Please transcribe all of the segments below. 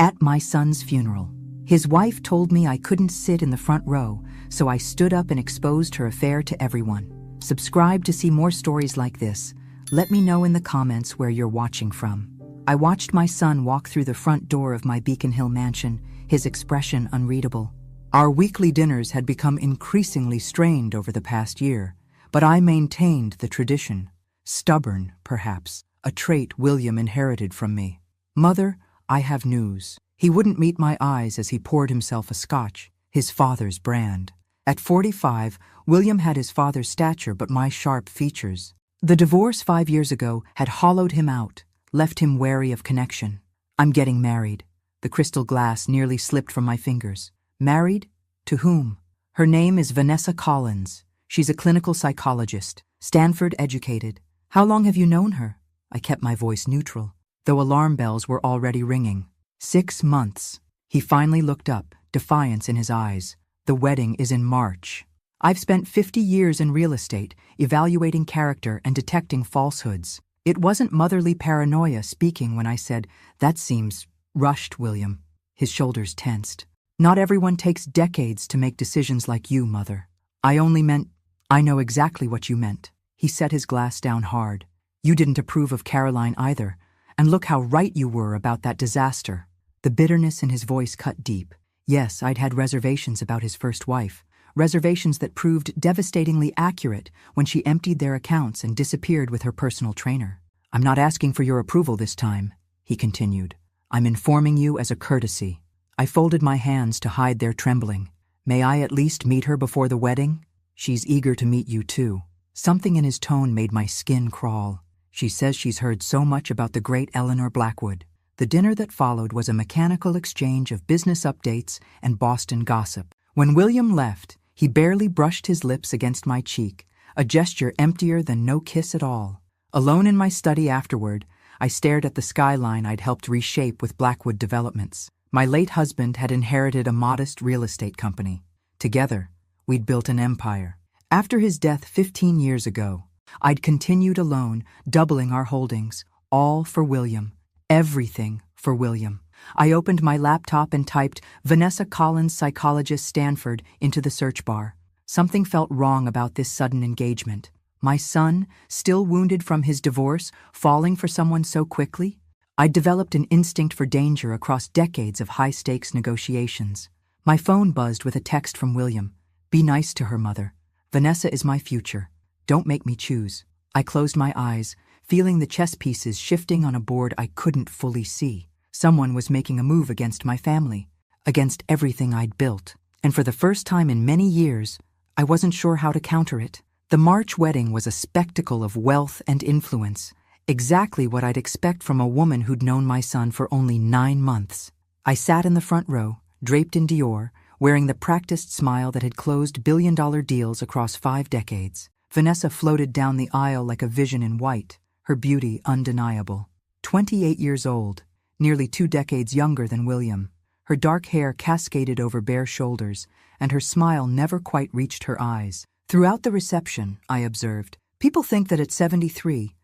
At my son's funeral. His wife told me I couldn't sit in the front row, so I stood up and exposed her affair to everyone. Subscribe to see more stories like this. Let me know in the comments where you're watching from. I watched my son walk through the front door of my Beacon Hill mansion, his expression unreadable. Our weekly dinners had become increasingly strained over the past year, but I maintained the tradition. Stubborn, perhaps, a trait William inherited from me. Mother, I have news. He wouldn't meet my eyes as he poured himself a scotch, his father's brand. At 45, William had his father's stature but my sharp features. The divorce 5 years ago had hollowed him out, left him wary of connection. I'm getting married. The crystal glass nearly slipped from my fingers. Married? To whom? Her name is Vanessa Collins. She's a clinical psychologist, Stanford educated. How long have you known her? I kept my voice neutral, though alarm bells were already ringing. 6 months. He finally looked up, defiance in his eyes. The wedding is in March. I've spent 50 years in real estate, evaluating character and detecting falsehoods. It wasn't motherly paranoia speaking when I said, "That seems rushed, William." His shoulders tensed. Not everyone takes decades to make decisions like you, Mother. I only meant, I know exactly what you meant. He set his glass down hard. You didn't approve of Caroline either, and look how right you were about that disaster. The bitterness in his voice cut deep. Yes, I'd had reservations about his first wife, reservations that proved devastatingly accurate when she emptied their accounts and disappeared with her personal trainer. I'm not asking for your approval this time, he continued. I'm informing you as a courtesy. I folded my hands to hide their trembling. May I at least meet her before the wedding? She's eager to meet you too. Something in his tone made my skin crawl. She says she's heard so much about the great Eleanor Blackwood. The dinner that followed was a mechanical exchange of business updates and Boston gossip. When William left, he barely brushed his lips against my cheek, a gesture emptier than no kiss at all. Alone in my study afterward, I stared at the skyline I'd helped reshape with Blackwood Developments. My late husband had inherited a modest real estate company. Together, we'd built an empire. After his death 15 years ago, I'd continued alone, doubling our holdings, all for William. Everything for William. I opened my laptop and typed Vanessa Collins, psychologist, Stanford, into the search bar. Something felt wrong about this sudden engagement. My son, still wounded from his divorce, falling for someone so quickly? I'd developed an instinct for danger across decades of high-stakes negotiations. My phone buzzed with a text from William. Be nice to her, Mother. Vanessa is my future. Don't make me choose. I closed my eyes, feeling the chess pieces shifting on a board I couldn't fully see. Someone was making a move against my family, against everything I'd built. And for the first time in many years, I wasn't sure how to counter it. The March wedding was a spectacle of wealth and influence, exactly what I'd expect from a woman who'd known my son for only 9 months. I sat in the front row, draped in Dior, wearing the practiced smile that had closed billion-dollar deals across 5 decades. Vanessa floated down the aisle like a vision in white, her beauty undeniable. 28 years old, nearly 2 decades younger than William. Her dark hair cascaded over bare shoulders, and her smile never quite reached her eyes. Throughout the reception, I observed, people think that at 73,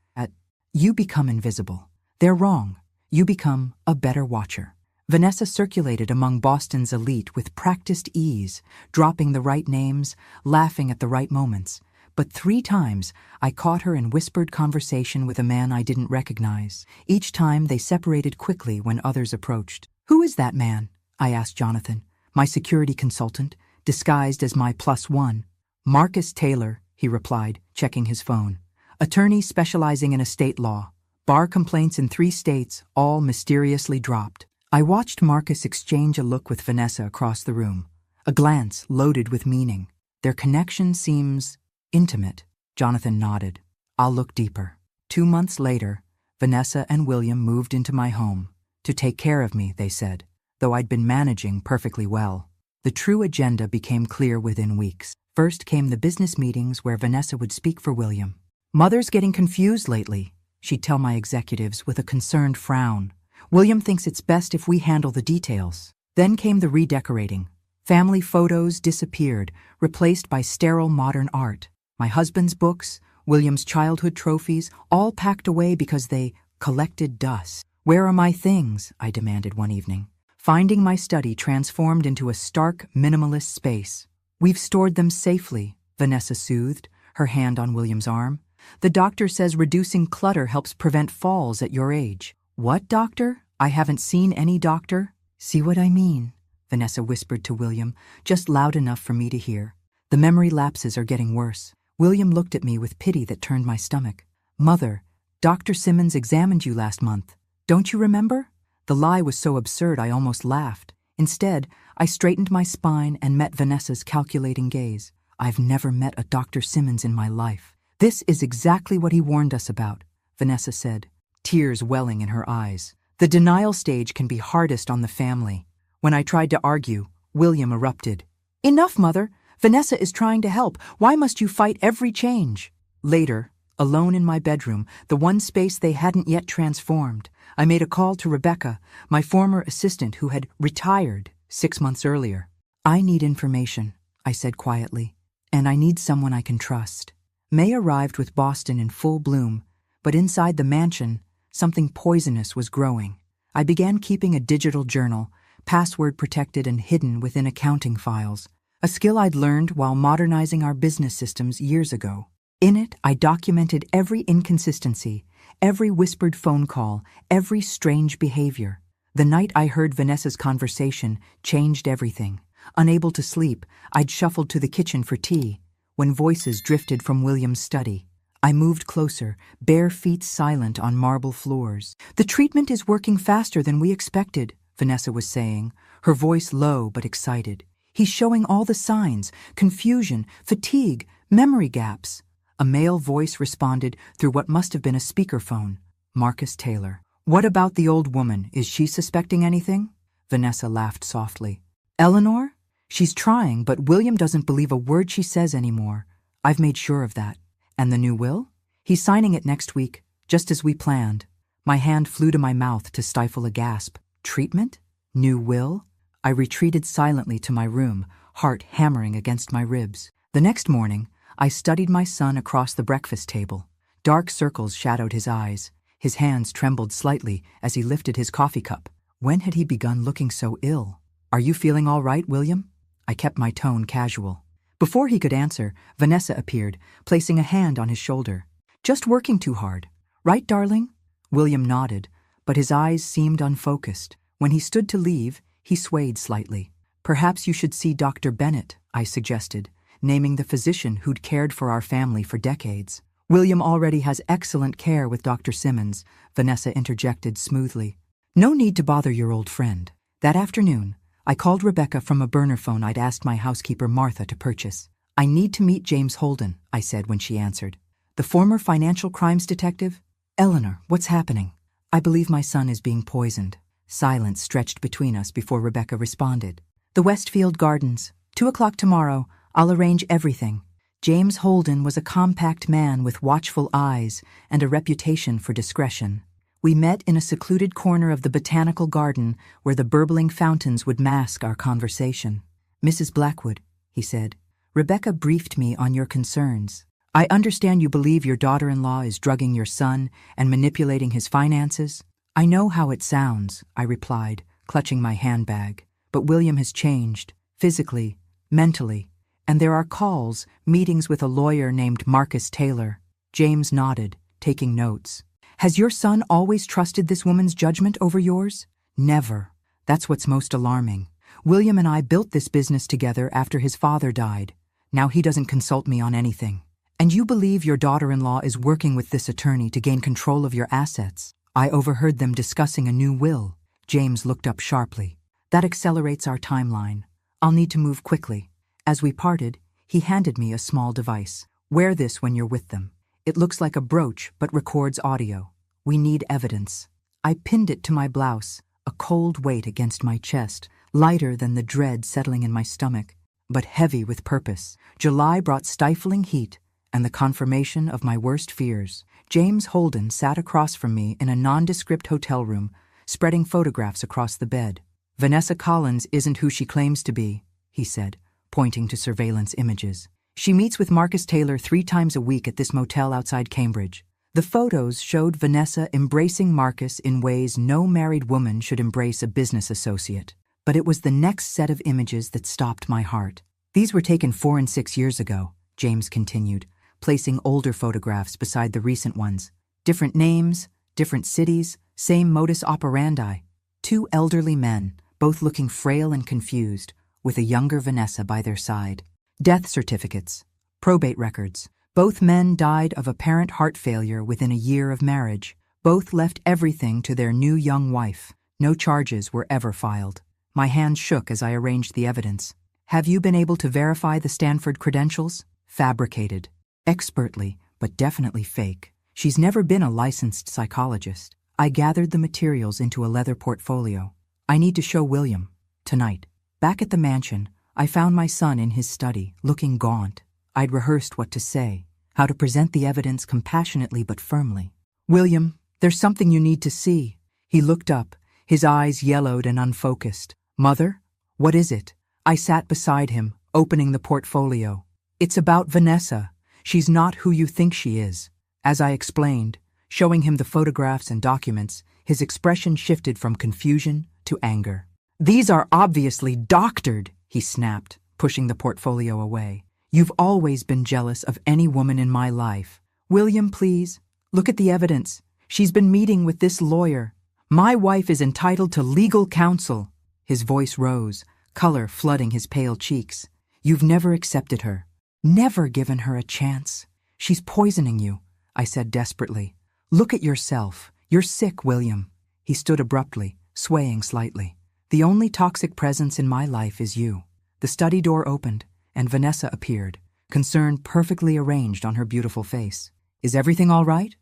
you become invisible. They're wrong. You become a better watcher. Vanessa circulated among Boston's elite with practiced ease, dropping the right names, laughing at the right moments. But 3 times, I caught her in whispered conversation with a man I didn't recognize. Each time, they separated quickly when others approached. Who is that man? I asked Jonathan, my security consultant, disguised as my +1. Marcus Taylor, he replied, checking his phone. Attorney specializing in estate law. Bar complaints in 3 states, all mysteriously dropped. I watched Marcus exchange a look with Vanessa across the room, a glance loaded with meaning. Their connection seems intimate. Jonathan nodded. I'll look deeper. 2 months later, Vanessa and William moved into my home. To take care of me, they said, though I'd been managing perfectly well. The true agenda became clear within weeks. First came the business meetings where Vanessa would speak for William. Mother's getting confused lately, she'd tell my executives with a concerned frown. William thinks it's best if we handle the details. Then came the redecorating. Family photos disappeared, replaced by sterile modern art. My husband's books, William's childhood trophies, all packed away because they collected dust. Where are my things? I demanded one evening. Finding my study transformed into a stark, minimalist space. "We've stored them safely," Vanessa soothed, her hand on William's arm. "The doctor says reducing clutter helps prevent falls at your age." "What doctor? I haven't seen any doctor." "See what I mean?" Vanessa whispered to William, just loud enough for me to hear. "The memory lapses are getting worse." William looked at me with pity that turned my stomach. "Mother, Dr. Simmons examined you last month. Don't you remember?" The lie was so absurd I almost laughed. Instead, I straightened my spine and met Vanessa's calculating gaze. "I've never met a Dr. Simmons in my life." "This is exactly what he warned us about," Vanessa said, tears welling in her eyes. "The denial stage can be hardest on the family." When I tried to argue, William erupted. "Enough, Mother. Vanessa is trying to help. Why must you fight every change?" Later, alone in my bedroom, the one space they hadn't yet transformed, I made a call to Rebecca, my former assistant who had retired 6 months earlier. "I need information," I said quietly, "and I need someone I can trust." May arrived with Boston in full bloom, but inside the mansion, something poisonous was growing. I began keeping a digital journal, password protected and hidden within accounting files, a skill I'd learned while modernizing our business systems years ago. In it, I documented every inconsistency, every whispered phone call, every strange behavior. The night I heard Vanessa's conversation changed everything. Unable to sleep, I'd shuffled to the kitchen for tea, when voices drifted from William's study. I moved closer, bare feet silent on marble floors. "The treatment is working faster than we expected," Vanessa was saying, her voice low but excited. "He's showing all the signs: confusion, fatigue, memory gaps." A male voice responded through what must have been a speakerphone. "Marcus Taylor." "What about the old woman? Is she suspecting anything?" Vanessa laughed softly. "Eleanor? She's trying, but William doesn't believe a word she says anymore. I've made sure of that." "And the new will?" "He's signing it next week, just as we planned." My hand flew to my mouth to stifle a gasp. Treatment? New will? I retreated silently to my room, heart hammering against my ribs. The next morning, I studied my son across the breakfast table. Dark circles shadowed his eyes. His hands trembled slightly as he lifted his coffee cup. When had he begun looking so ill? "Are you feeling all right, William?" I kept my tone casual. Before he could answer, Vanessa appeared, placing a hand on his shoulder. "Just working too hard. Right, darling?" William nodded, but his eyes seemed unfocused. When he stood to leave, he swayed slightly. "Perhaps you should see Dr. Bennett," I suggested, naming the physician who'd cared for our family for decades. "William already has excellent care with Dr. Simmons," Vanessa interjected smoothly. "No need to bother your old friend." That afternoon, I called Rebecca from a burner phone I'd asked my housekeeper Martha to purchase. "I need to meet James Holden," I said when she answered. "The former financial crimes detective?" "Eleanor, what's happening?" "I believe my son is being poisoned." Silence stretched between us before Rebecca responded. "The Westfield Gardens. 2 o'clock tomorrow. I'll arrange everything." James Holden was a compact man with watchful eyes and a reputation for discretion. We met in a secluded corner of the botanical garden where the burbling fountains would mask our conversation. "Mrs. Blackwood," he said, "Rebecca briefed me on your concerns. I understand you believe your daughter-in-law is drugging your son and manipulating his finances." "I know how it sounds," I replied, clutching my handbag. "But William has changed, physically, mentally, and there are calls, meetings with a lawyer named Marcus Taylor." James nodded, taking notes. "Has your son always trusted this woman's judgment over yours?" "Never. That's what's most alarming. William and I built this business together after his father died. Now he doesn't consult me on anything." "And you believe your daughter-in-law is working with this attorney to gain control of your assets?" "I overheard them discussing a new will." James looked up sharply. "That accelerates our timeline. I'll need to move quickly." As we parted, he handed me a small device. "Wear this when you're with them. It looks like a brooch, but records audio. We need evidence." I pinned it to my blouse, a cold weight against my chest, lighter than the dread settling in my stomach, but heavy with purpose. July brought stifling heat and the confirmation of my worst fears. James Holden sat across from me in a nondescript hotel room, spreading photographs across the bed. "Vanessa Collins isn't who she claims to be," he said, pointing to surveillance images. "She meets with Marcus Taylor 3 times a week at this motel outside Cambridge. The photos showed Vanessa embracing Marcus in ways no married woman should embrace a business associate. But it was the next set of images that stopped my heart. These were taken 4 and 6 years ago, James continued, placing older photographs beside the recent ones. Different names, different cities, same modus operandi. 2 elderly men, both looking frail and confused, with a younger Vanessa by their side. Death certificates, probate records. Both men died of apparent heart failure within a year of marriage. Both left everything to their new young wife. No charges were ever filed. My hands shook as I arranged the evidence. Have you been able to verify the Stanford credentials? Fabricated. Expertly, but definitely fake. She's never been a licensed psychologist. I gathered the materials into a leather portfolio. I need to show William. Tonight. Back at the mansion, I found my son in his study, looking gaunt. I'd rehearsed what to say, how to present the evidence compassionately but firmly. William, there's something you need to see. He looked up, his eyes yellowed and unfocused. Mother? What is it? I sat beside him, opening the portfolio. It's about Vanessa. She's not who you think she is. As I explained, showing him the photographs and documents, his expression shifted from confusion to anger. These are obviously doctored, he snapped, pushing the portfolio away. You've always been jealous of any woman in my life. William, please, look at the evidence. She's been meeting with this lawyer. My wife is entitled to legal counsel. His voice rose, color flooding his pale cheeks. You've never accepted her. Never given her a chance. She's poisoning you, I said desperately. Look at yourself. You're sick, William. He stood abruptly, swaying slightly. The only toxic presence in my life is you. The study door opened, and Vanessa appeared, concern perfectly arranged on her beautiful face. Is everything all right?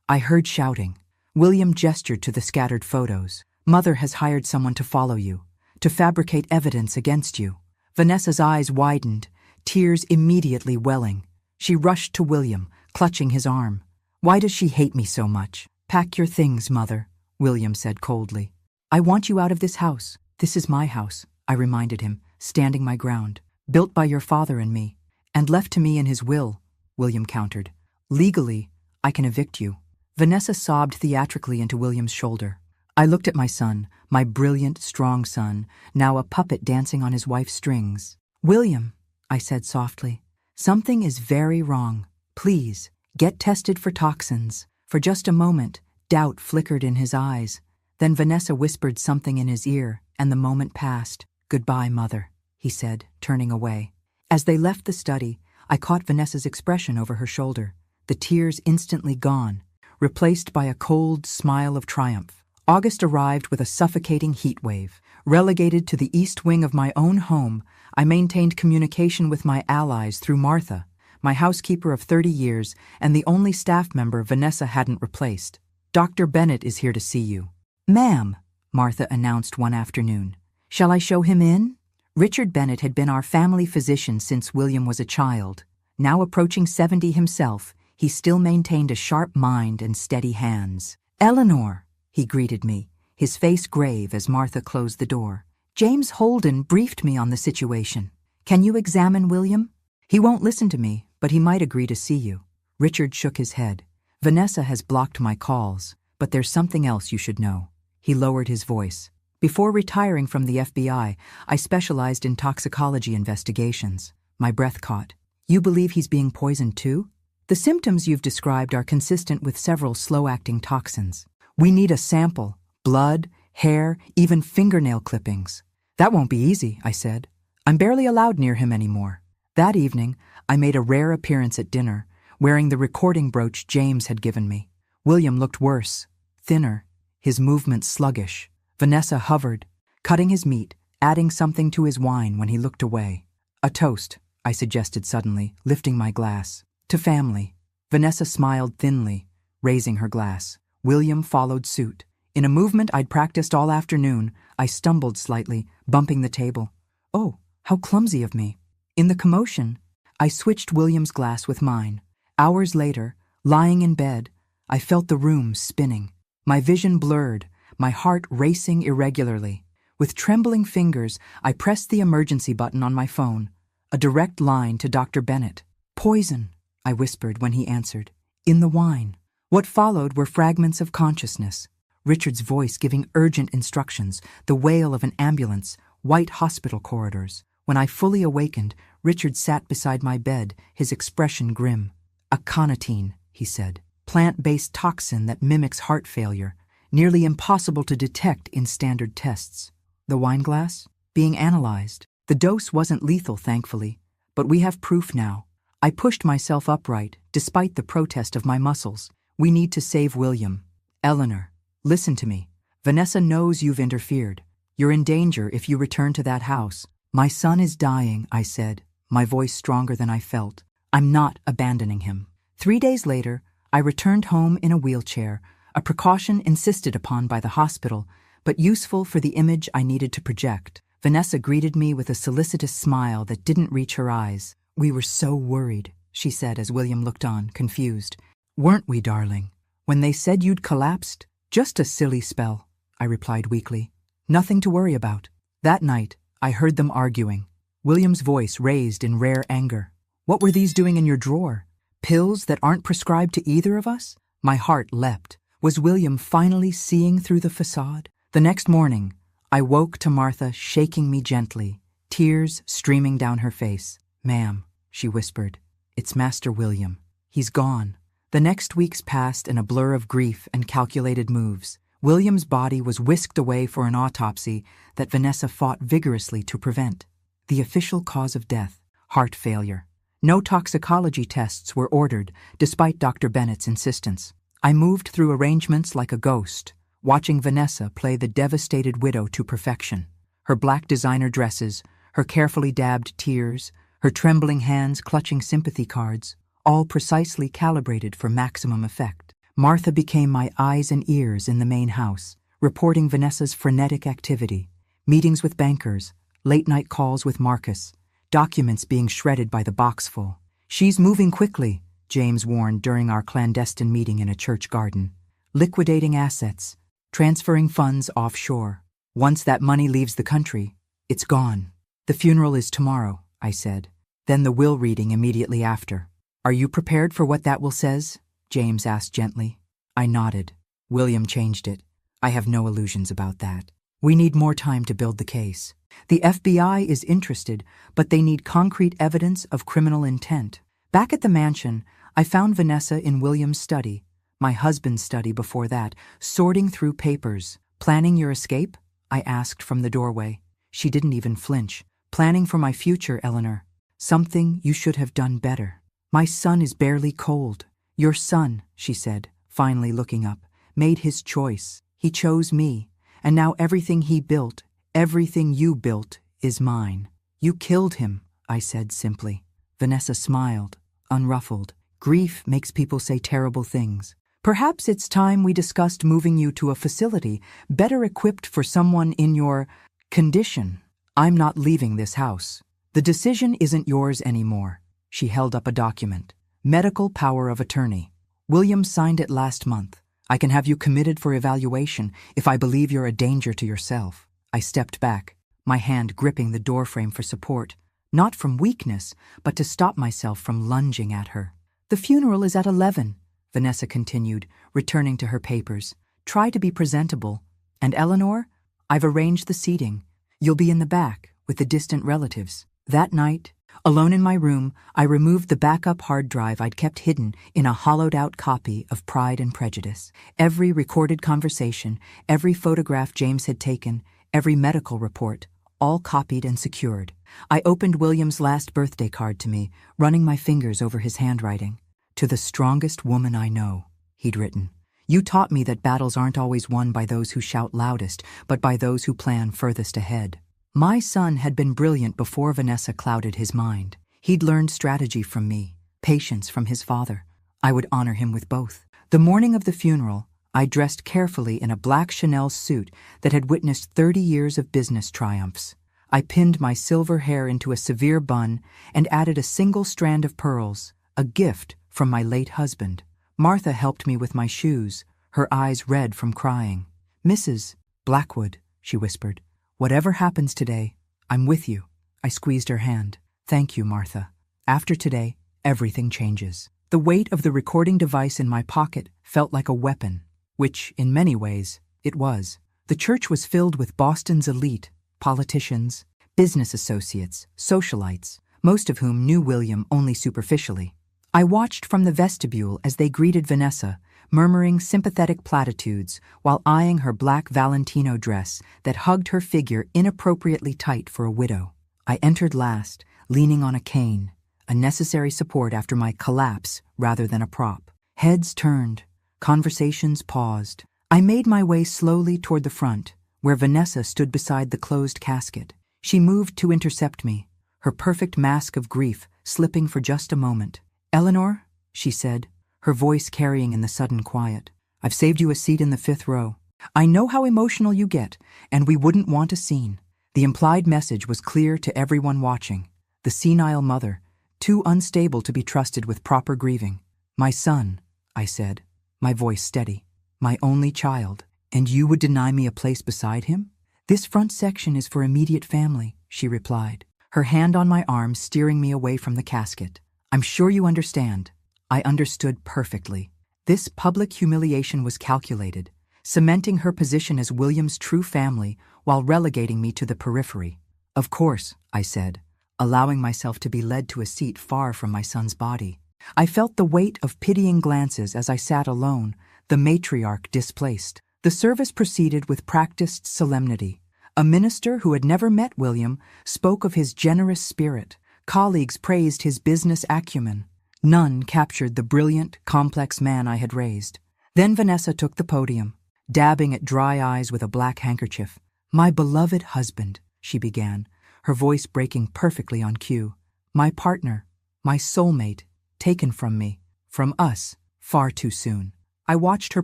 I heard shouting. William gestured to the scattered photos. Mother has hired someone to follow you, to fabricate evidence against you. Vanessa's eyes widened, tears immediately welling. She rushed to William, clutching his arm. Why does she hate me so much? Pack your things, Mother, William said coldly. I want you out of this house. This is my house, I reminded him, standing my ground. Built by your father and me, and left to me in his will, William countered. Legally, I can evict you. Vanessa sobbed theatrically into William's shoulder. I looked at my son, my brilliant, strong son, now a puppet dancing on his wife's strings. William, I said softly, something is very wrong. Please, get tested for toxins. For just a moment, doubt flickered in his eyes. Then Vanessa whispered something in his ear, and the moment passed. Goodbye, Mother, he said, turning away. As they left the study, I caught Vanessa's expression over her shoulder, the tears instantly gone, replaced by a cold smile of triumph. August arrived with a suffocating heat wave. Relegated to the east wing of my own home, I maintained communication with my allies through Martha, my housekeeper of 30 years and the only staff member Vanessa hadn't replaced. Dr. Bennett is here to see you. Ma'am, Martha announced one afternoon. Shall I show him in? Richard Bennett had been our family physician since William was a child. Now approaching 70 himself, he still maintained a sharp mind and steady hands. Eleanor, he greeted me, his face grave as Martha closed the door. James Holden briefed me on the situation. Can you examine William? He won't listen to me, but he might agree to see you. Richard shook his head. Vanessa has blocked my calls, but there's something else you should know. He lowered his voice. Before retiring from the FBI, I specialized in toxicology investigations. My breath caught. You believe he's being poisoned too? The symptoms you've described are consistent with several slow-acting toxins. We need a sample. Blood, hair, even fingernail clippings. That won't be easy, I said. I'm barely allowed near him anymore. That evening, I made a rare appearance at dinner, wearing the recording brooch James had given me. William looked worse, thinner, his movements sluggish. Vanessa hovered, cutting his meat, adding something to his wine when he looked away. A toast, I suggested suddenly, lifting my glass. To family. Vanessa smiled thinly, raising her glass. William followed suit. In a movement I'd practiced all afternoon, I stumbled slightly, bumping the table. Oh, how clumsy of me. In the commotion, I switched William's glass with mine. Hours later, lying in bed, I felt the room spinning. My vision blurred, my heart racing irregularly. With trembling fingers, I pressed the emergency button on my phone. A direct line to Dr. Bennett. Poison, I whispered when he answered. In the wine. What followed were fragments of consciousness. Richard's voice giving urgent instructions, the wail of an ambulance, white hospital corridors. When I fully awakened, Richard sat beside my bed, his expression grim. Aconitine, he said. Plant-based toxin that mimics heart failure, nearly impossible to detect in standard tests. The wine glass? Being analyzed. The dose wasn't lethal, thankfully, but we have proof now. I pushed myself upright, despite the protest of my muscles. We need to save William. Eleanor, listen to me. Vanessa knows you've interfered. You're in danger if you return to that house. My son is dying, I said, my voice stronger than I felt. I'm not abandoning him. 3 days later, I returned home in a wheelchair, a precaution insisted upon by the hospital, but useful for the image I needed to project. Vanessa greeted me with a solicitous smile that didn't reach her eyes. We were so worried, she said as William looked on, confused. Weren't we, darling? When they said you'd collapsed? Just a silly spell, I replied weakly. Nothing to worry about. That night, I heard them arguing. William's voice raised in rare anger. What were these doing in your drawer? Pills that aren't prescribed to either of us? My heart leapt. Was William finally seeing through the facade? The next morning, I woke to Martha shaking me gently, tears streaming down her face. Ma'am, she whispered, it's Master William. He's gone. The next weeks passed in a blur of grief and calculated moves. William's body was whisked away for an autopsy that Vanessa fought vigorously to prevent. The official cause of death, heart failure. No toxicology tests were ordered, despite Dr. Bennett's insistence. I moved through arrangements like a ghost, watching Vanessa play the devastated widow to perfection. Her black designer dresses, her carefully dabbed tears, her trembling hands clutching sympathy cards, all precisely calibrated for maximum effect. Martha became my eyes and ears in the main house, reporting Vanessa's frenetic activity, meetings with bankers, late-night calls with Marcus, documents being shredded by the boxful. She's moving quickly, James warned during our clandestine meeting in a church garden. Liquidating assets, transferring funds offshore. Once that money leaves the country, it's gone. The funeral is tomorrow, I said. Then the will reading immediately after. Are you prepared for what that will says? James asked gently. I nodded. William changed it. I have no illusions about that. We need more time to build the case. The FBI is interested, but they need concrete evidence of criminal intent. Back at the mansion, I found Vanessa in William's study, my husband's study before that, sorting through papers. Planning your escape? I asked from the doorway. She didn't even flinch. Planning for my future, Eleanor. Something you should have done better. My son is barely cold. Your son, she said, finally looking up, made his choice. He chose me, and now everything he built, everything you built, is mine. You killed him, I said simply. Vanessa smiled, unruffled. Grief makes people say terrible things. Perhaps it's time we discussed moving you to a facility better equipped for someone in your condition. I'm not leaving this house. The decision isn't yours anymore. She held up a document. Medical power of attorney. William signed it last month. I can have you committed for evaluation if I believe you're a danger to yourself. I stepped back, my hand gripping the doorframe for support, not from weakness, but to stop myself from lunging at her. The funeral is at 11, Vanessa continued, returning to her papers. Try to be presentable. And Eleanor, I've arranged the seating. You'll be in the back, with the distant relatives. That night, alone in my room, I removed the backup hard drive I'd kept hidden in a hollowed-out copy of Pride and Prejudice. Every recorded conversation, every photograph James had taken, every medical report, all copied and secured. I opened William's last birthday card to me, running my fingers over his handwriting. To the strongest woman I know, he'd written. You taught me that battles aren't always won by those who shout loudest, but by those who plan furthest ahead. My son had been brilliant before Vanessa clouded his mind. He'd learned strategy from me, patience from his father. I would honor him with both. The morning of the funeral, I dressed carefully in a black Chanel suit that had witnessed 30 years of business triumphs. I pinned my silver hair into a severe bun and added a single strand of pearls, a gift from my late husband. Martha helped me with my shoes, her eyes red from crying. Mrs. Blackwood, she whispered, whatever happens today, I'm with you. I squeezed her hand. Thank you, Martha. After today, everything changes. The weight of the recording device in my pocket felt like a weapon, which, in many ways, it was. The church was filled with Boston's elite, politicians, business associates, socialites, most of whom knew William only superficially. I watched from the vestibule as they greeted Vanessa, murmuring sympathetic platitudes while eyeing her black Valentino dress that hugged her figure inappropriately tight for a widow. I entered last, leaning on a cane, a necessary support after my collapse rather than a prop. Heads turned, conversations paused. I made my way slowly toward the front, where Vanessa stood beside the closed casket. She moved to intercept me, her perfect mask of grief slipping for just a moment. "Eleanor," she said, her voice carrying in the sudden quiet, "I've saved you a seat in the 5th row. I know how emotional you get, and we wouldn't want a scene." The implied message was clear to everyone watching. The senile mother, too unstable to be trusted with proper grieving. "My son," I said, my voice steady. "My only child. And you would deny me a place beside him?" "This front section is for immediate family," she replied, her hand on my arm steering me away from the casket. "I'm sure you understand." I understood perfectly. This public humiliation was calculated, cementing her position as William's true family while relegating me to the periphery. "Of course," I said, allowing myself to be led to a seat far from my son's body. I felt the weight of pitying glances as I sat alone, the matriarch displaced. The service proceeded with practiced solemnity. A minister who had never met William spoke of his generous spirit. Colleagues praised his business acumen. None captured the brilliant, complex man I had raised. Then Vanessa took the podium, dabbing at dry eyes with a black handkerchief. "My beloved husband," she began, her voice breaking perfectly on cue. "My partner, my soulmate, taken from me, from us, far too soon." I watched her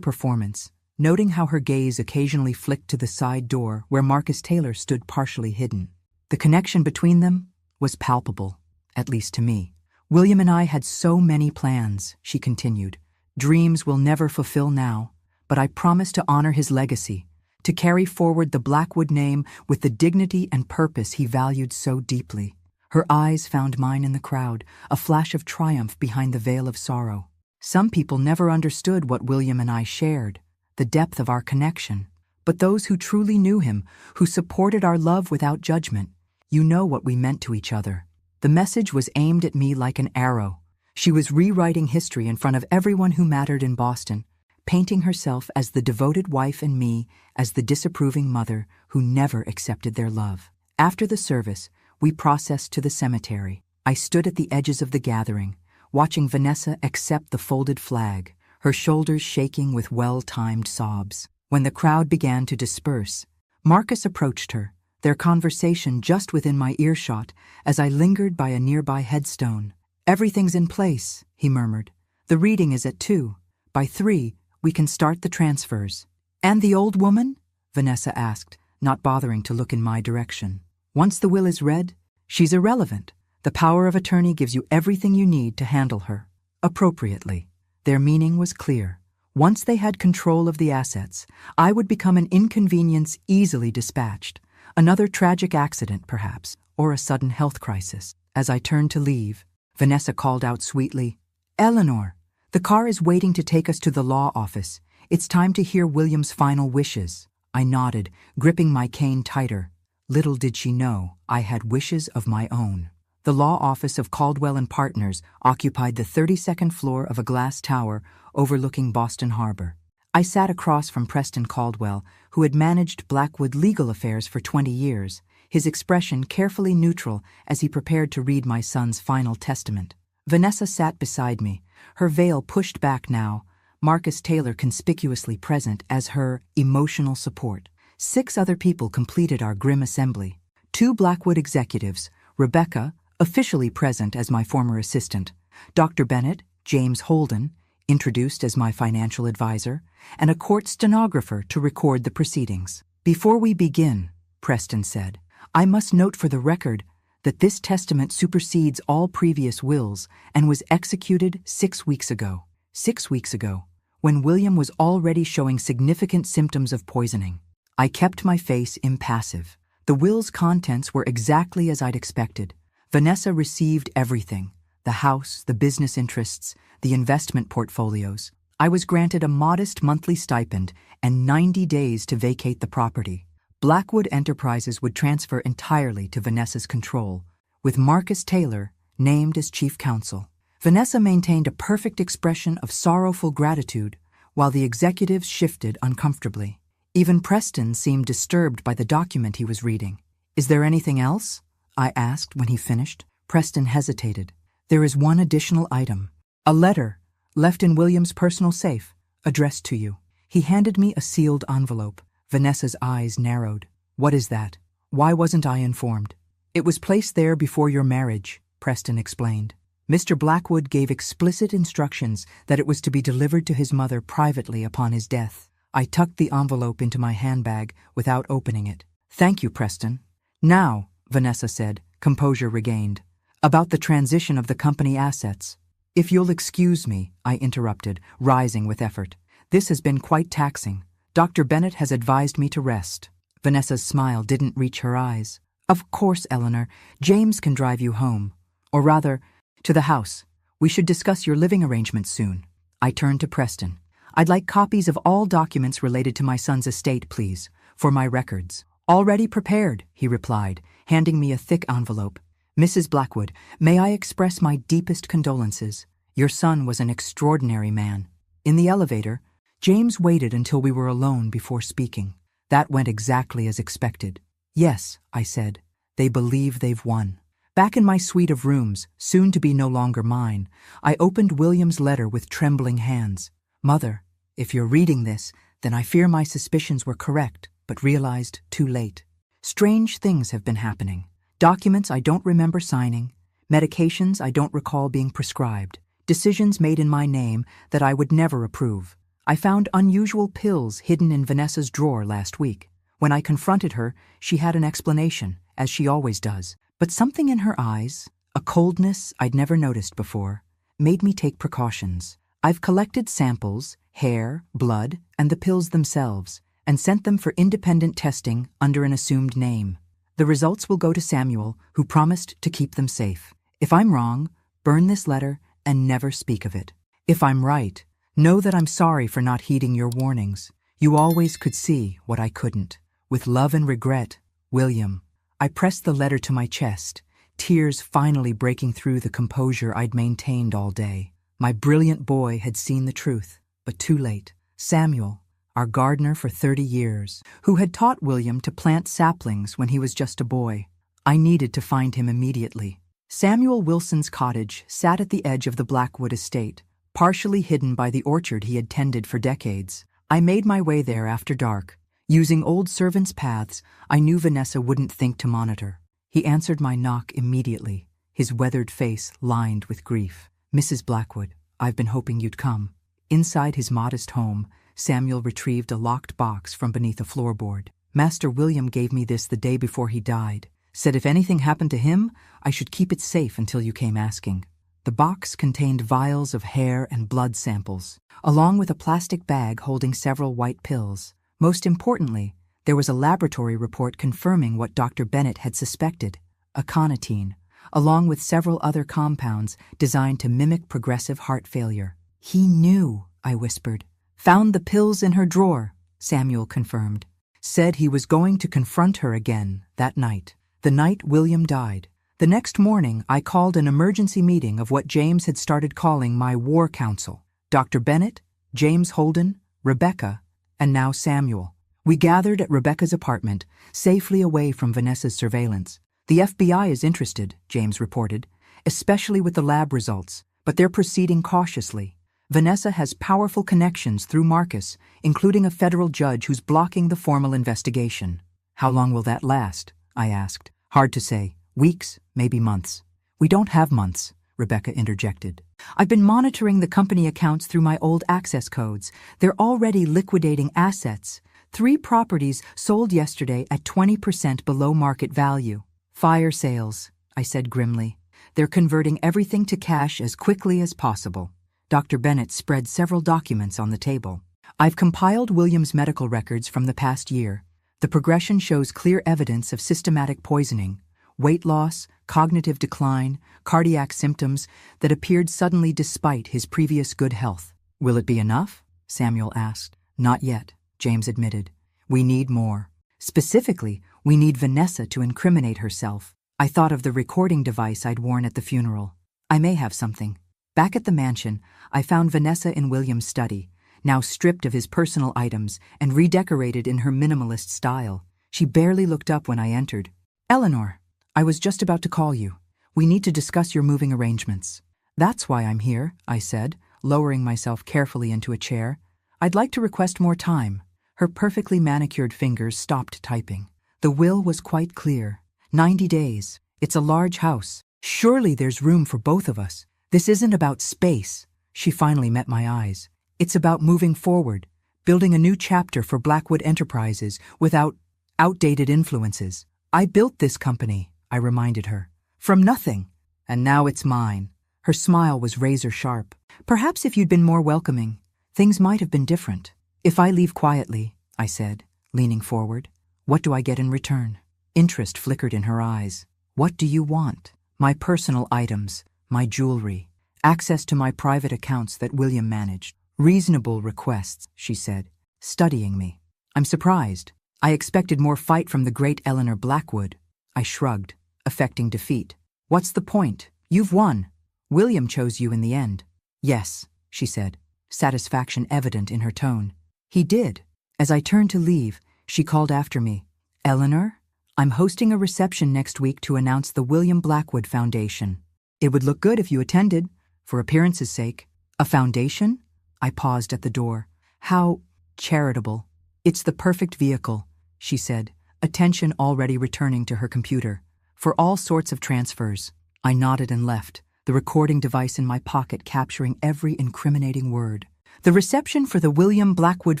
performance, noting how her gaze occasionally flicked to the side door where Marcus Taylor stood partially hidden. The connection between them was palpable, at least to me. "William and I had so many plans," she continued. "Dreams we'll never fulfill now, but I promise to honor his legacy, to carry forward the Blackwood name with the dignity and purpose he valued so deeply." Her eyes found mine in the crowd, a flash of triumph behind the veil of sorrow. Some people never understood what William and I shared, the depth of our connection. But those who truly knew him, who supported our love without judgment, you know what we meant to each other. The message was aimed at me like an arrow. She was rewriting history in front of everyone who mattered in Boston, painting herself as the devoted wife and me as the disapproving mother who never accepted their love. After the service, we processed to the cemetery. I stood at the edges of the gathering, watching Vanessa accept the folded flag, her shoulders shaking with well-timed sobs. When the crowd began to disperse, Marcus approached her, their conversation just within my earshot as I lingered by a nearby headstone. "Everything's in place," he murmured. "The reading is at 2. By 3, we can start the transfers." "And the old woman?" Vanessa asked, not bothering to look in my direction. "Once the will is read, she's irrelevant. The power of attorney gives you everything you need to handle her appropriately." Their meaning was clear. Once they had control of the assets, I would become an inconvenience easily dispatched. Another tragic accident, perhaps, or a sudden health crisis. As I turned to leave, Vanessa called out sweetly, "Eleanor, the car is waiting to take us to the law office. It's time to hear William's final wishes." I nodded, gripping my cane tighter. Little did she know I had wishes of my own. The law office of Caldwell and Partners occupied the 32nd floor of a glass tower overlooking Boston Harbor. I sat across from Preston Caldwell, who had managed Blackwood legal affairs for 20 years, his expression carefully neutral as he prepared to read my son's final testament. Vanessa sat beside me, her veil pushed back now, Marcus Taylor conspicuously present as her emotional support. 6 other people completed our grim assembly. 2 Blackwood executives, Rebecca, officially present as my former assistant, Dr. Bennett, James Holden, introduced as my financial advisor, and a court stenographer to record the proceedings. "Before we begin," Preston said, "I must note for the record that this testament supersedes all previous wills and was executed 6 weeks ago. 6 weeks ago, when William was already showing significant symptoms of poisoning." I kept my face impassive. The will's contents were exactly as I'd expected. Vanessa received everything: The house, the business interests, the investment portfolios. I was granted a modest monthly stipend and 90 days to vacate the property. Blackwood Enterprises would transfer entirely to Vanessa's control, with Marcus Taylor named as chief counsel. Vanessa maintained a perfect expression of sorrowful gratitude, while the executives shifted uncomfortably. Even Preston seemed disturbed by the document he was reading. "Is there anything else?" I asked when he finished. Preston hesitated. "There is one additional item. A letter left in William's personal safe, addressed to you." He handed me a sealed envelope. Vanessa's eyes narrowed. "What is that? Why wasn't I informed?" "It was placed there before your marriage," Preston explained. "Mr. Blackwood gave explicit instructions that it was to be delivered to his mother privately upon his death." I tucked the envelope into my handbag without opening it. "Thank you, Preston." "Now," Vanessa said, composure regained, "about the transition of the company assets." "If you'll excuse me," I interrupted, rising with effort. "This has been quite taxing. Dr. Bennett has advised me to rest." Vanessa's smile didn't reach her eyes. "Of course, Eleanor. James can drive you home. Or rather, to the house. We should discuss your living arrangements soon." I turned to Preston. "I'd like copies of all documents related to my son's estate, please, for my records." "Already prepared," he replied, handing me a thick envelope. "Mrs. Blackwood, may I express my deepest condolences? Your son was an extraordinary man." In the elevator, James waited until we were alone before speaking. That went exactly as expected. "Yes," I said, "they believe they've won." Back in my suite of rooms, soon to be no longer mine, I opened William's letter with trembling hands. "Mother, if you're reading this, then I fear my suspicions were correct, but realized too late. Strange things have been happening. Documents I don't remember signing, medications I don't recall being prescribed, decisions made in my name that I would never approve. I found unusual pills hidden in Vanessa's drawer last week. When I confronted her, she had an explanation, as she always does. But something in her eyes, a coldness I'd never noticed before, made me take precautions. I've collected samples, hair, blood, and the pills themselves, and sent them for independent testing under an assumed name. The results will go to Samuel, who promised to keep them safe. If I'm wrong, burn this letter and never speak of it. If I'm right, know that I'm sorry for not heeding your warnings. You always could see what I couldn't. With love and regret, William." I pressed the letter to my chest, tears finally breaking through the composure I'd maintained all day. My brilliant boy had seen the truth, but too late. Samuel, our gardener for 30 years, who had taught William to plant saplings when he was just a boy. I needed to find him immediately. Samuel Wilson's cottage sat at the edge of the Blackwood estate, partially hidden by the orchard he had tended for decades. I made my way there after dark. Using old servants' paths, I knew Vanessa wouldn't think to monitor. He answered my knock immediately, his weathered face lined with grief. "Mrs. Blackwood, I've been hoping you'd come." Inside his modest home, Samuel retrieved a locked box from beneath a floorboard. "Master William gave me this the day before he died. Said if anything happened to him, I should keep it safe until you came asking." The box contained vials of hair and blood samples, along with a plastic bag holding several white pills. Most importantly, there was a laboratory report confirming what Dr. Bennett had suspected, aconitine, along with several other compounds designed to mimic progressive heart failure. "He knew," I whispered. "Found the pills in her drawer," Samuel confirmed. "Said he was going to confront her again that night, the night William died." The next morning, I called an emergency meeting of what James had started calling my war council. Dr. Bennett, James Holden, Rebecca, and now Samuel. We gathered at Rebecca's apartment, safely away from Vanessa's surveillance. "The FBI is interested," James reported, "especially with the lab results, but they're proceeding cautiously. Vanessa has powerful connections through Marcus, including a federal judge who's blocking the formal investigation." "How long will that last?" I asked. "Hard to say. Weeks, maybe months." "We don't have months," Rebecca interjected. "I've been monitoring the company accounts through my old access codes. They're already liquidating assets. 3 properties sold yesterday at 20% below market value. Fire sales," I said grimly. "They're converting everything to cash as quickly as possible." Dr. Bennett spread several documents on the table. "I've compiled William's medical records from the past year. The progression shows clear evidence of systematic poisoning, weight loss, cognitive decline, cardiac symptoms that appeared suddenly despite his previous good health. "Will it be enough?" Samuel asked. "Not yet," James admitted. "We need more. Specifically, we need Vanessa to incriminate herself." I thought of the recording device I'd worn at the funeral. I may have something. Back at the mansion, I found Vanessa in William's study, now stripped of his personal items and redecorated in her minimalist style. She barely looked up when I entered. "Eleanor, I was just about to call you. We need to discuss your moving arrangements." "That's why I'm here," I said, lowering myself carefully into a chair. "I'd like to request more time." Her perfectly manicured fingers stopped typing. The will was quite clear. 90 days. It's a large house. Surely there's room for both of us. This isn't about space. She finally met my eyes. It's about moving forward, building a new chapter for Blackwood Enterprises without outdated influences. "I built this company," I reminded her, "from nothing, and now it's mine." Her smile was razor sharp. "Perhaps if you'd been more welcoming, things might have been different." "If I leave quietly," I said, leaning forward, "what do I get in return?" Interest flickered in her eyes. "What do you want?" "My personal items, my jewelry, access to my private accounts that William managed." "Reasonable requests," she said, studying me. "I'm surprised. I expected more fight from the great Eleanor Blackwood." I shrugged, affecting defeat. "What's the point? You've won. William chose you in the end." "Yes," she said, satisfaction evident in her tone. "He did." As I turned to leave, she called after me. "Eleanor, I'm hosting a reception next week to announce the William Blackwood Foundation. It would look good if you attended, for appearance's sake." "A foundation?" I paused at the door. "How charitable." "It's the perfect vehicle," she said, attention already returning to her computer. "For all sorts of transfers." I nodded and left, the recording device in my pocket capturing every incriminating word. The reception for the William Blackwood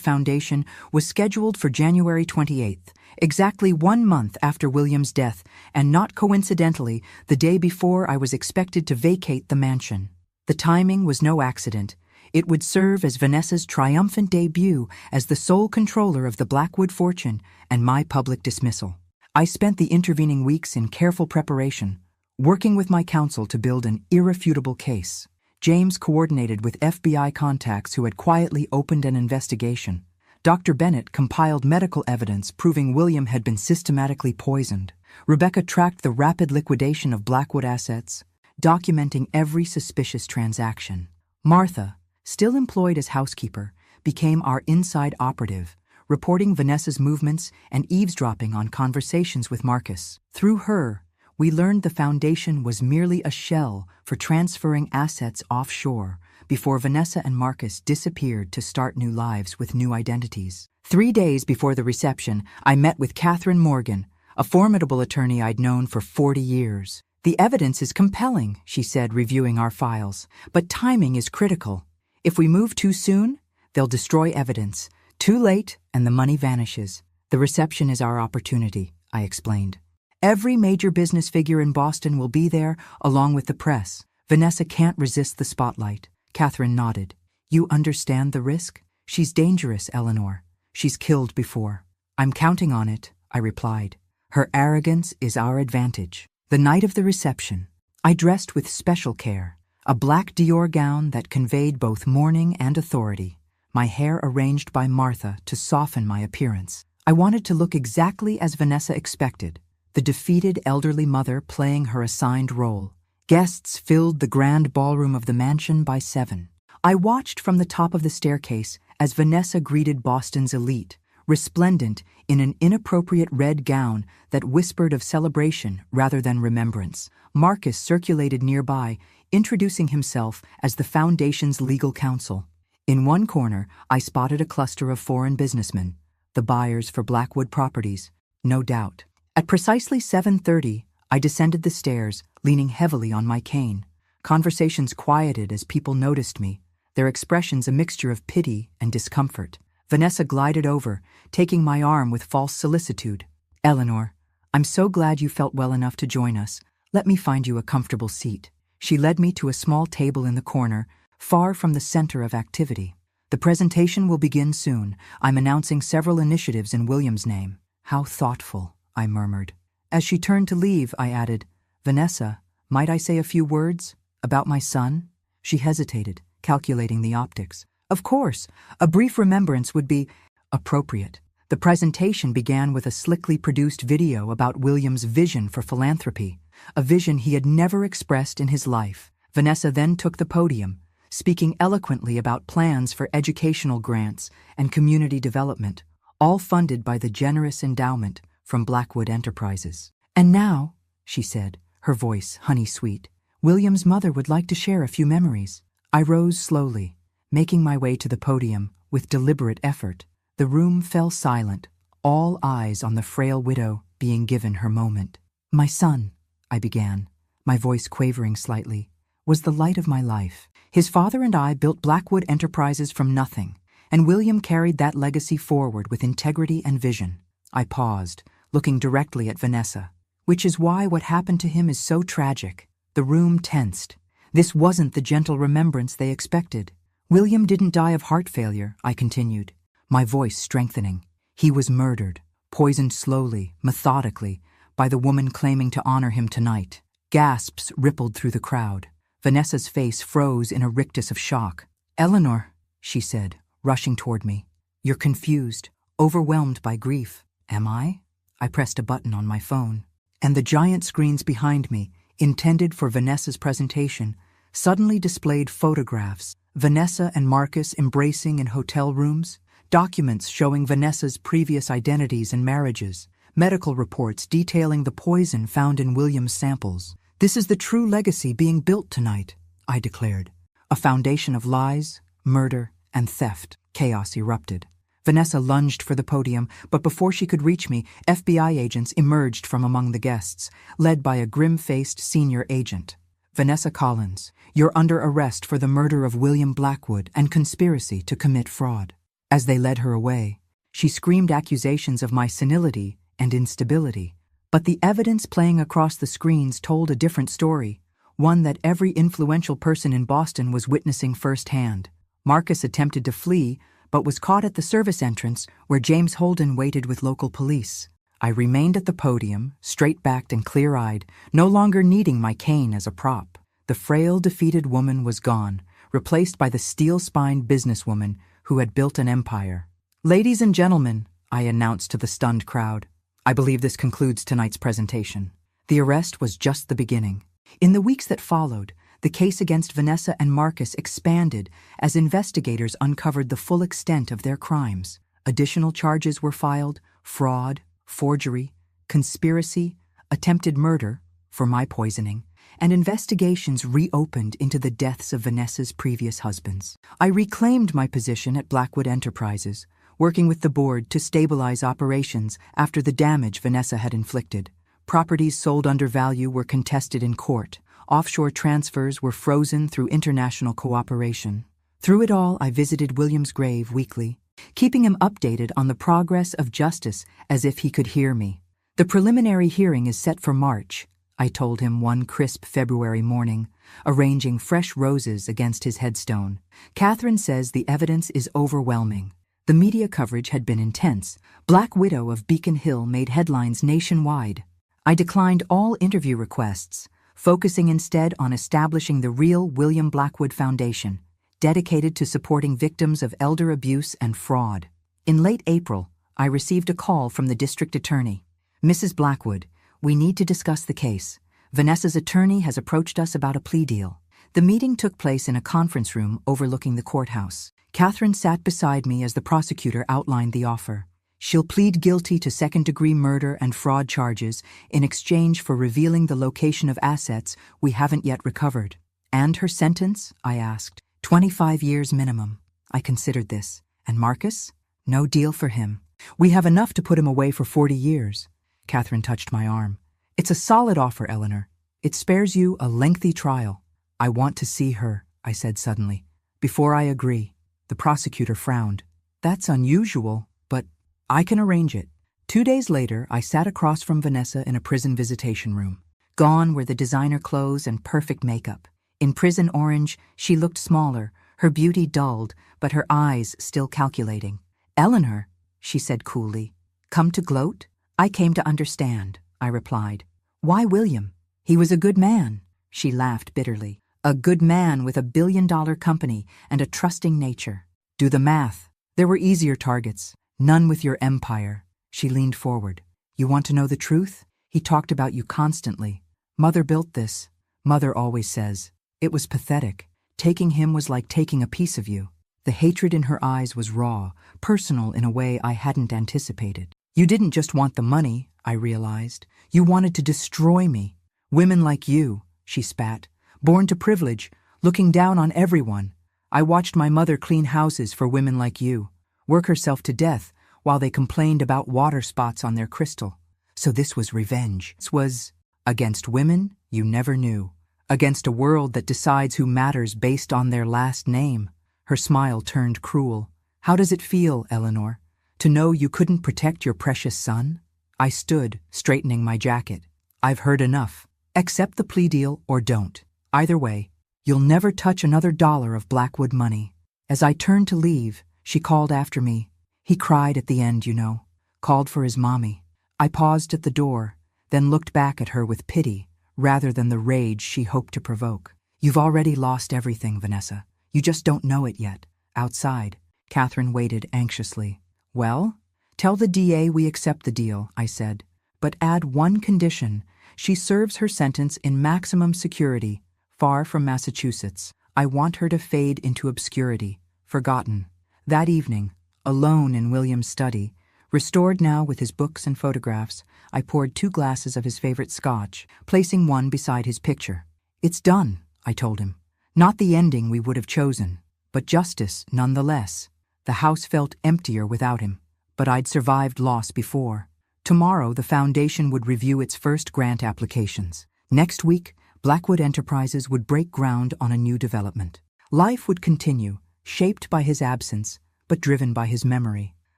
Foundation was scheduled for January 28th, exactly 1 month after William's death, and not coincidentally, the day before I was expected to vacate the mansion. The timing was no accident. It would serve as Vanessa's triumphant debut as the sole controller of the Blackwood fortune and my public dismissal. I spent the intervening weeks in careful preparation, working with my counsel to build an irrefutable case. James coordinated with FBI contacts who had quietly opened an investigation. Dr. Bennett compiled medical evidence proving William had been systematically poisoned. Rebecca tracked the rapid liquidation of Blackwood assets, documenting every suspicious transaction. Martha, still employed as housekeeper, became our inside operative, reporting Vanessa's movements and eavesdropping on conversations with Marcus. Through her, we learned the foundation was merely a shell for transferring assets offshore before Vanessa and Marcus disappeared to start new lives with new identities. 3 days before the reception, I met with Catherine Morgan, a formidable attorney I'd known for 40 years. "The evidence is compelling," she said, reviewing our files, "but timing is critical. If we move too soon, they'll destroy evidence. Too late, and the money vanishes. The reception is our opportunity," I explained. "Every major business figure in Boston will be there, along with the press. Vanessa can't resist the spotlight." Catherine nodded. "You understand the risk? She's dangerous, Eleanor. She's killed before." "I'm counting on it," I replied. "Her arrogance is our advantage." The night of the reception, I dressed with special care. A black Dior gown that conveyed both mourning and authority, my hair arranged by Martha to soften my appearance. I wanted to look exactly as Vanessa expected, the defeated elderly mother playing her assigned role. Guests filled the grand ballroom of the mansion by 7. I watched from the top of the staircase as Vanessa greeted Boston's elite, resplendent in an inappropriate red gown that whispered of celebration rather than remembrance. Marcus circulated nearby, introducing himself as the foundation's legal counsel. In one corner, I spotted a cluster of foreign businessmen, the buyers for Blackwood properties, no doubt. At precisely 7:30, I descended the stairs, leaning heavily on my cane. Conversations quieted as people noticed me, their expressions a mixture of pity and discomfort. Vanessa glided over, taking my arm with false solicitude. "Eleanor, I'm so glad you felt well enough to join us. Let me find you a comfortable seat." She led me to a small table in the corner, far from the center of activity. "The presentation will begin soon. I'm announcing several initiatives in William's name." "How thoughtful," I murmured. As she turned to leave, I added, Vanessa, might I say a few words about my son? She hesitated, calculating the optics. Of course, a brief remembrance would be appropriate. The presentation began with a slickly produced video about William's vision for philanthropy, a vision he had never expressed in his life. Vanessa then took the podium, speaking eloquently about plans for educational grants and community development, all funded by the generous endowment from Blackwood Enterprises. And now, she said, her voice honey-sweet, William's mother would like to share a few memories. I rose slowly, making my way to the podium with deliberate effort. The room fell silent, all eyes on the frail widow being given her moment. My son, I began, my voice quavering slightly, was the light of my life. His father and I built Blackwood Enterprises from nothing, and William carried that legacy forward with integrity and vision. I paused, looking directly at Vanessa, which is why what happened to him is so tragic. The room tensed. This wasn't the gentle remembrance they expected. William didn't die of heart failure, I continued, my voice strengthening. He was murdered, poisoned slowly, methodically, by the woman claiming to honor him tonight. Gasps rippled through the crowd. Vanessa's face froze in a rictus of shock. Eleanor, she said, rushing toward me. You're confused, overwhelmed by grief. Am I? I pressed a button on my phone, and the giant screens behind me, intended for Vanessa's presentation, suddenly displayed photographs. Vanessa and Marcus embracing in hotel rooms, documents showing Vanessa's previous identities and marriages, medical reports detailing the poison found in William's samples. This is the true legacy being built tonight, I declared. A foundation of lies, murder, and theft. Chaos erupted. Vanessa lunged for the podium, but before she could reach me, FBI agents emerged from among the guests, led by a grim-faced senior agent. Vanessa Collins, you're under arrest for the murder of William Blackwood and conspiracy to commit fraud. As they led her away, she screamed accusations of my senility and instability. But the evidence playing across the screens told a different story, one that every influential person in Boston was witnessing firsthand. Marcus attempted to flee, but was caught at the service entrance where James Holden waited with local police. I remained at the podium, straight-backed and clear-eyed, no longer needing my cane as a prop. The frail, defeated woman was gone, replaced by the steel-spined businesswoman who had built an empire. Ladies and gentlemen, I announced to the stunned crowd, I believe this concludes tonight's presentation. The arrest was just the beginning. In the weeks that followed, the case against Vanessa and Marcus expanded as investigators uncovered the full extent of their crimes. Additional charges were filed: fraud, forgery, conspiracy, attempted murder for my poisoning, and investigations reopened into the deaths of Vanessa's previous husbands. I reclaimed my position at Blackwood Enterprises, working with the board to stabilize operations after the damage Vanessa had inflicted. Properties sold under value were contested in court. Offshore transfers were frozen through international cooperation. Through it all, I visited William's grave weekly, keeping him updated on the progress of justice as if he could hear me. The preliminary hearing is set for March, I told him one crisp February morning, arranging fresh roses against his headstone. Catherine says the evidence is overwhelming. The media coverage had been intense. Black Widow of Beacon Hill made headlines nationwide. I declined all interview requests, focusing instead on establishing the real William Blackwood Foundation, dedicated to supporting victims of elder abuse and fraud. In late April, I received a call from the district attorney. Mrs. Blackwood, we need to discuss the case. Vanessa's attorney has approached us about a plea deal. The meeting took place in a conference room overlooking the courthouse. Catherine sat beside me as the prosecutor outlined the offer. She'll plead guilty to second-degree murder and fraud charges in exchange for revealing the location of assets we haven't yet recovered. And her sentence? I asked. 25 years minimum. I considered this. And Marcus? No deal for him. We have enough to put him away for 40 years. Catherine touched my arm. It's a solid offer, Eleanor. It spares you a lengthy trial. I want to see her, I said suddenly. Before I agree. The prosecutor frowned. That's unusual, but I can arrange it. 2 days later, I sat across from Vanessa in a prison visitation room. Gone were the designer clothes and perfect makeup. In prison orange, she looked smaller, her beauty dulled, but her eyes still calculating. Eleanor, she said coolly, come to gloat? I came to understand, I replied. Why William? He was a good man, she laughed bitterly. A good man with a billion-dollar company and a trusting nature. Do the math. There were easier targets. None with your empire. She leaned forward. You want to know the truth? He talked about you constantly. Mother built this. Mother always says. It was pathetic. Taking him was like taking a piece of you. The hatred in her eyes was raw, personal in a way I hadn't anticipated. You didn't just want the money, I realized. You wanted to destroy me. Women like you, she spat, born to privilege, looking down on everyone. I watched my mother clean houses for women like you, work herself to death while they complained about water spots on their crystal. So this was revenge. This was against women you never knew, against a world that decides who matters based on their last name. Her smile turned cruel. How does it feel, Eleanor, to know you couldn't protect your precious son? I stood, straightening my jacket. I've heard enough. Accept the plea deal or don't. Either way, you'll never touch another dollar of Blackwood money. As I turned to leave, she called after me. He cried at the end, you know, called for his mommy. I paused at the door, then looked back at her with pity, rather than the rage she hoped to provoke. You've already lost everything, Vanessa. You just don't know it yet. Outside, Catherine waited anxiously. Well, tell the DA we accept the deal, I said, but add one condition. She serves her sentence in maximum security, far from Massachusetts. I want her to fade into obscurity, forgotten. That evening, alone in William's study, restored now with his books and photographs, I poured 2 glasses of his favorite scotch, placing one beside his picture. It's done, I told him. Not the ending we would have chosen, but justice nonetheless. The house felt emptier without him, but I'd survived loss before. Tomorrow, the foundation would review its first grant applications. Next week, Blackwood Enterprises would break ground on a new development. Life would continue, shaped by his absence, but driven by his memory.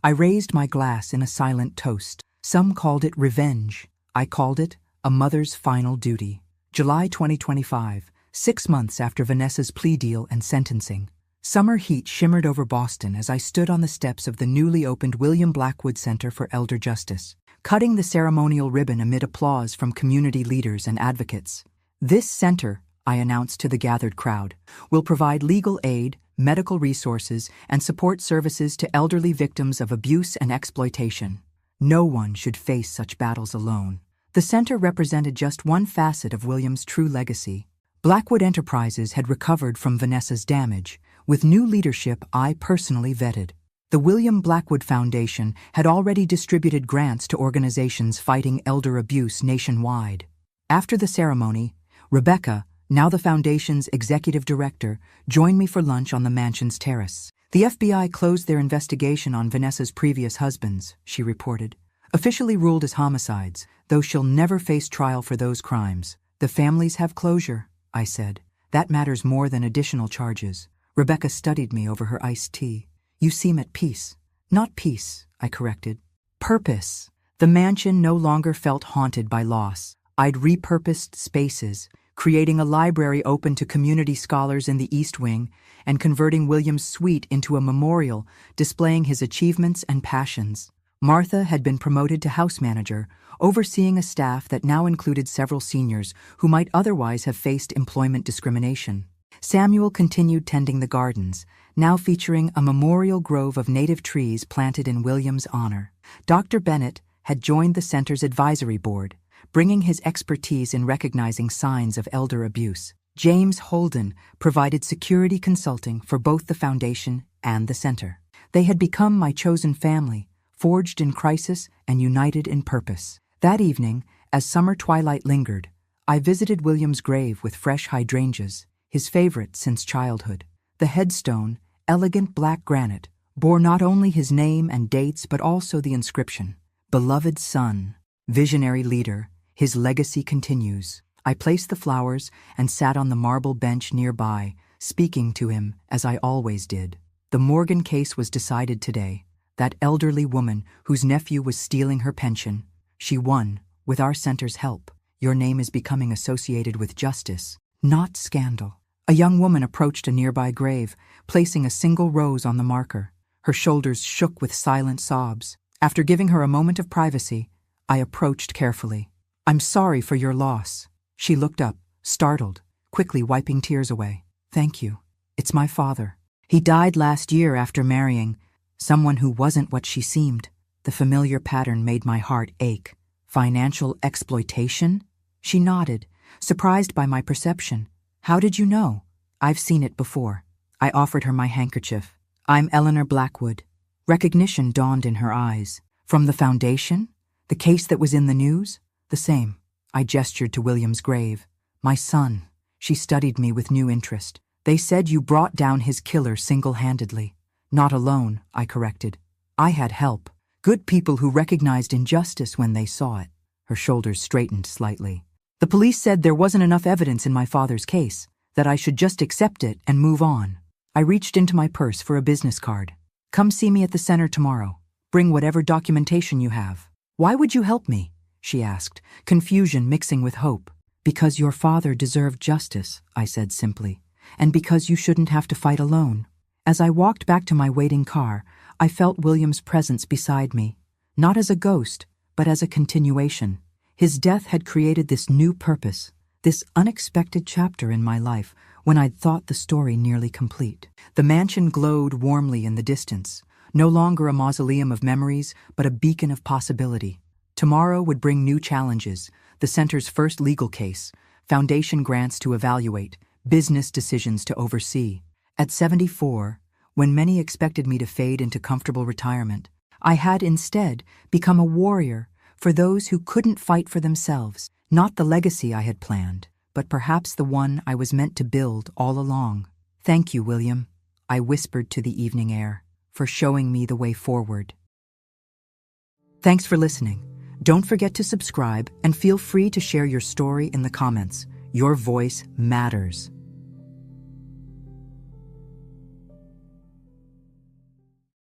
I raised my glass in a silent toast. Some called it revenge. I called it a mother's final duty. July 2025, 6 months after Vanessa's plea deal and sentencing. Summer heat shimmered over Boston as I stood on the steps of the newly opened William Blackwood Center for Elder Justice, cutting the ceremonial ribbon amid applause from community leaders and advocates. This center, I announced to the gathered crowd, will provide legal aid, medical resources, and support services to elderly victims of abuse and exploitation. No one should face such battles alone. The center represented just one facet of William's true legacy. Blackwood Enterprises had recovered from Vanessa's damage. With new leadership I personally vetted. The William Blackwood Foundation had already distributed grants to organizations fighting elder abuse nationwide. After the ceremony, Rebecca, now the foundation's executive director, joined me for lunch on the mansion's terrace. The FBI closed their investigation on Vanessa's previous husbands, she reported. Officially ruled as homicides, though she'll never face trial for those crimes. The families have closure, I said. That matters more than additional charges. Rebecca studied me over her iced tea. You seem at peace. Not peace, I corrected. Purpose. The mansion no longer felt haunted by loss. I'd repurposed spaces, creating a library open to community scholars in the East Wing and converting William's suite into a memorial displaying his achievements and passions. Martha had been promoted to house manager, overseeing a staff that now included several seniors who might otherwise have faced employment discrimination. Samuel continued tending the gardens, now featuring a memorial grove of native trees planted in William's honor. Dr. Bennett had joined the center's advisory board, bringing his expertise in recognizing signs of elder abuse. James Holden provided security consulting for both the foundation and the center. They had become my chosen family, forged in crisis and united in purpose. That evening, as summer twilight lingered, I visited William's grave with fresh hydrangeas, his favorite since childhood. The headstone, elegant black granite, bore not only his name and dates but also the inscription, "Beloved son, visionary leader, his legacy continues." I placed the flowers and sat on the marble bench nearby, speaking to him as I always did. The Morgan case was decided today. That elderly woman whose nephew was stealing her pension. She won, with our center's help. Your name is becoming associated with justice, not scandal. A young woman approached a nearby grave, placing a single rose on the marker. Her shoulders shook with silent sobs. After giving her a moment of privacy, I approached carefully. "I'm sorry for your loss," She looked up, startled, quickly wiping tears away. Thank you. It's my father. He died last year after marrying someone who wasn't what she seemed. The familiar pattern made my heart ache. Financial exploitation? She nodded, surprised by my perception. How did you know? I've seen it before. I offered her my handkerchief. I'm Eleanor Blackwood. Recognition dawned in her eyes. From the foundation? The case that was in the news? The same. I gestured to William's grave. My son. She studied me with new interest. They said you brought down his killer single-handedly. Not alone, I corrected. I had help. Good people who recognized injustice when they saw it. Her shoulders straightened slightly. The police said there wasn't enough evidence in my father's case, that I should just accept it and move on. I reached into my purse for a business card. Come see me at the center tomorrow. Bring whatever documentation you have. Why would you help me? She asked, confusion mixing with hope. Because your father deserved justice, I said simply, and because you shouldn't have to fight alone. As I walked back to my waiting car, I felt William's presence beside me, not as a ghost, but as a continuation. His death had created this new purpose, this unexpected chapter in my life when I'd thought the story nearly complete. The mansion glowed warmly in the distance, no longer a mausoleum of memories, but a beacon of possibility. Tomorrow would bring new challenges, the center's first legal case, foundation grants to evaluate, business decisions to oversee. At 74, when many expected me to fade into comfortable retirement, I had instead become a warrior for those who couldn't fight for themselves, not the legacy I had planned, but perhaps the one I was meant to build all along. Thank you, William, I whispered to the evening air, for showing me the way forward. Thanks for listening. Don't forget to subscribe and feel free to share your story in the comments. Your voice matters.